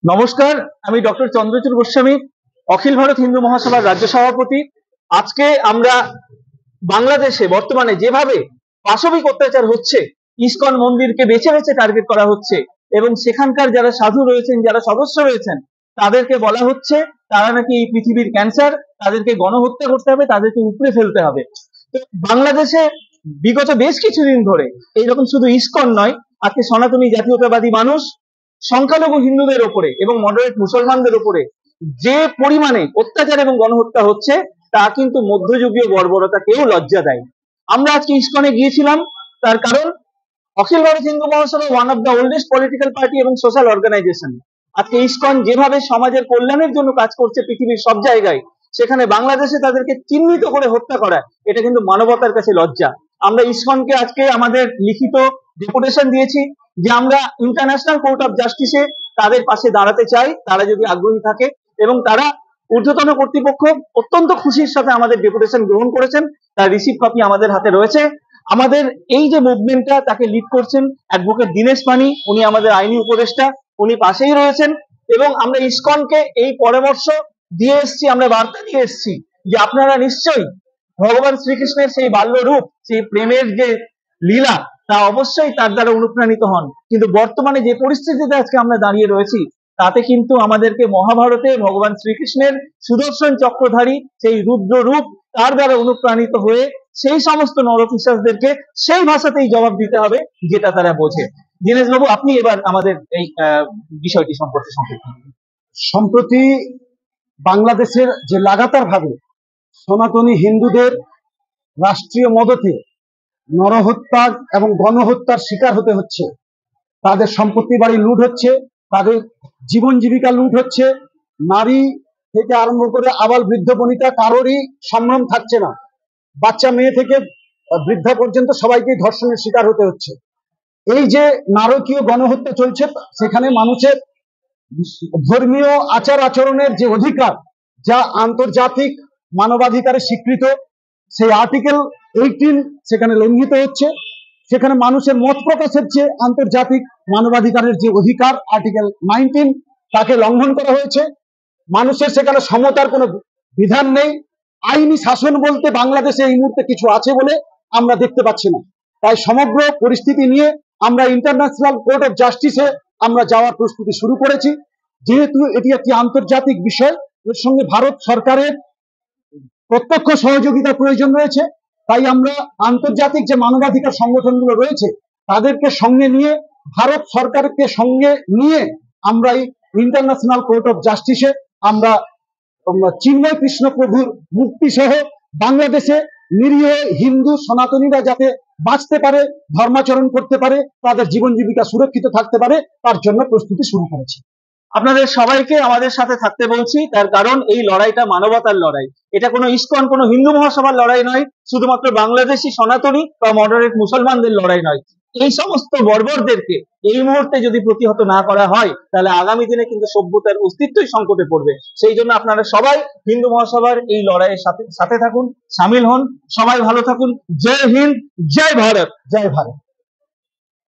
নমস্কার, আমি ডক্টর চন্দ্রচূড় গোস্বামী, অখিল ভারত হিন্দু মহাসভার রাজ্য সভাপতি। আজকে আমরা বাংলাদেশে বর্তমানে যেভাবে পাশবিক অত্যাচার হচ্ছে, ইসকন মন্দিরকে বেছে বেছে টার্গেট করা হচ্ছে এবং সেখানকার যারা সাধু রয়েছেন, যারা সদস্য রয়েছেন, তাদেরকে বলা হচ্ছে তারা নাকি এই পৃথিবীর ক্যান্সার, তাদেরকে গণহত্যা করতে হবে, তাদেরকে উপড়ে ফেলতে হবে। তো বাংলাদেশে বিগত বেশ কিছুদিন ধরে এইরকম শুধু ইসকন নয়, আজকে সনাতনী জাতীয়তাবাদী মানুষ সংখ্যালঘু হিন্দুদের ওপরে এবং মডারেট মুসলমানদের ওপরে যে পরিমাণে অত্যাচার এবং গণহত্যা হচ্ছে, তা কিন্তু মধ্যযুগীয় বর্বরতাকেও লজ্জা দেয়। আমরা আজকে ইসকনে গিয়েছিলাম, তার কারণ অখিল Bharat Hindu Mahasabha one of the oldest political party এবং সোশ্যাল অর্গানাইজেশন। আজকে ইসকন যেভাবে সমাজের কল্যাণের জন্য কাজ করছে পৃথিবীর সব জায়গায়, সেখানে বাংলাদেশে তাদেরকে চিহ্নিত করে হত্যা করা, এটা কিন্তু মানবতার কাছে লজ্জা। আমরা ইসকনকে আজকে আমাদের লিখিত ডেপুটেশন দিয়েছি যে আমরা ইন্টারন্যাশনাল কোর্ট অফ জাস্টিসে তাদের পাশে দাঁড়াতে চাই, তারা যদি আগ্রহী থাকে। এবং তারা ঊর্ধ্বতন কর্তৃপক্ষ অত্যন্ত খুশির সাথে আমাদের ডেপুটেশন গ্রহণ করেছেন, তার রিসিভ কপি আমাদের হাতে রয়েছে। আমাদের এই যে মুভমেন্টটা, তাকে লিড করছেন অ্যাডভোকেট দীনেশ পানি, উনি আমাদের আইনি উপদেষ্টা, উনি পাশেই রয়েছেন। এবং আমরা ইসকনকে এই পরামর্শ দিয়ে এসছি, আমরা বার্তা দিয়ে এসছি যে আপনারা নিশ্চয়ই ভগবান শ্রীকৃষ্ণের সেই বাল্য রূপ, সেই প্রেমের যে লীলা, তা অবশ্যই তার দ্বারা অনুপ্রাণিত হন। কিন্তু বর্তমানে যে পরিস্থিতিতে আজকে আমরা দাঁড়িয়ে রয়েছি, তাতে কিন্তু আমাদেরকে মহাভারতে ভগবান শ্রীকৃষ্ণের সুদর্শন চক্রধারী সেই রুদ্র রূপ, তার দ্বারা অনুপ্রাণিত হয়ে সেই সমস্ত নরপিশাচদেরকে সেই ভাষাতেই জবাব দিতে হবে যেটা তারা বোঝে। দীনেশ বাবু, আপনি এবার আমাদের এই বিষয়টি সম্পর্কে সংক্ষেপে। সম্প্রতি বাংলাদেশের যে লাগাতার ভাবে সনাতনী হিন্দুদের রাষ্ট্রীয় মদতে নরহত্যা এবং গণহত্যার শিকার হতে হচ্ছে, তাদের সম্পত্তি বাড়ি লুট হচ্ছে, তাদের জীবন জীবিকা লুট হচ্ছে, নারী থেকে আরম্ভ করে আবাল বৃদ্ধ বনিতা কারোরই সম্ভ্রম থাকছে না, বাচ্চা মেয়ে থেকে বৃদ্ধা পর্যন্ত সবাইকেই ধর্ষণের শিকার হতে হচ্ছে। এই যে নারকীয় গণহত্যা চলছে, সেখানে মানুষের ধর্মীয় আচার আচরণের যে অধিকার, যা আন্তর্জাতিক মানবাধিকারে স্বীকৃত, সেই আর্টিকেল 18 সেখানে লঙ্ঘিত হচ্ছে। সেখানে মানুষের মত প্রকাশের যে আন্তর্জাতিক মানবাধিকারের যে অধিকার আর্টিকেল 19, তাকে লঙ্ঘন করা হয়েছে। মানুষের সেখানে সমতার কোনো বিধান নেই। আইনি শাসন বলতে বাংলাদেশে এই মুহূর্তে কিছু আছে বলে আমরা দেখতে পাচ্ছি না। তাই সমগ্র পরিস্থিতি নিয়ে আমরা ইন্টারন্যাশনাল কোর্ট অফ জাস্টিসে আমরা যাওয়ার প্রস্তুতি শুরু করেছি। যেহেতু এটি একটি আন্তর্জাতিক বিষয়, এর সঙ্গে ভারত সরকারের প্রত্যক্ষ সহযোগিতার প্রয়োজন রয়েছে। তাই আমরা আন্তর্জাতিক যে মানবাধিকার সংগঠনগুলো রয়েছে, তাদেরকে সঙ্গে নিয়ে, ভারত সরকারকে সঙ্গে নিয়ে আমরা এই ইন্টারন্যাশনাল কোর্ট অফ জাস্টিসে আমরা চিন্ময় কৃষ্ণ প্রভুর মুক্তি সহ বাংলাদেশে নিরীহ হিন্দু সনাতনীরা যাতে বাঁচতে পারে, ধর্মাচরণ করতে পারে, তাদের জীবন জীবিকা সুরক্ষিত থাকতে পারে, তার জন্য প্রস্তুতি শুরু করেছি। আপনাদের সবাইকে আমাদের সাথে থাকতে বলছি, তার কারণ এই লড়াইটা মানবতার লড়াই। এটা কোনো ইসকন, কোনো হিন্দু মহাসভার লড়াই নয়, শুধুমাত্র বাংলাদেশি সনাতনী বা মডারেট মুসলমানদের লড়াই নয়। এই সমস্ত বর্বরদেরকে এই মুহূর্তে যদি প্রতিহত না করা হয়, তাহলে আগামী দিনে কিন্তু সভ্যতার অস্তিত্বই সংকটে পড়বে। সেই জন্য আপনারা সবাই হিন্দু মহাসভার এই লড়াইয়ের সাথে থাকুন, সামিল হন। সবাই ভালো থাকুন। জয় হিন্দ, জয় ভারত। জয় ভারত।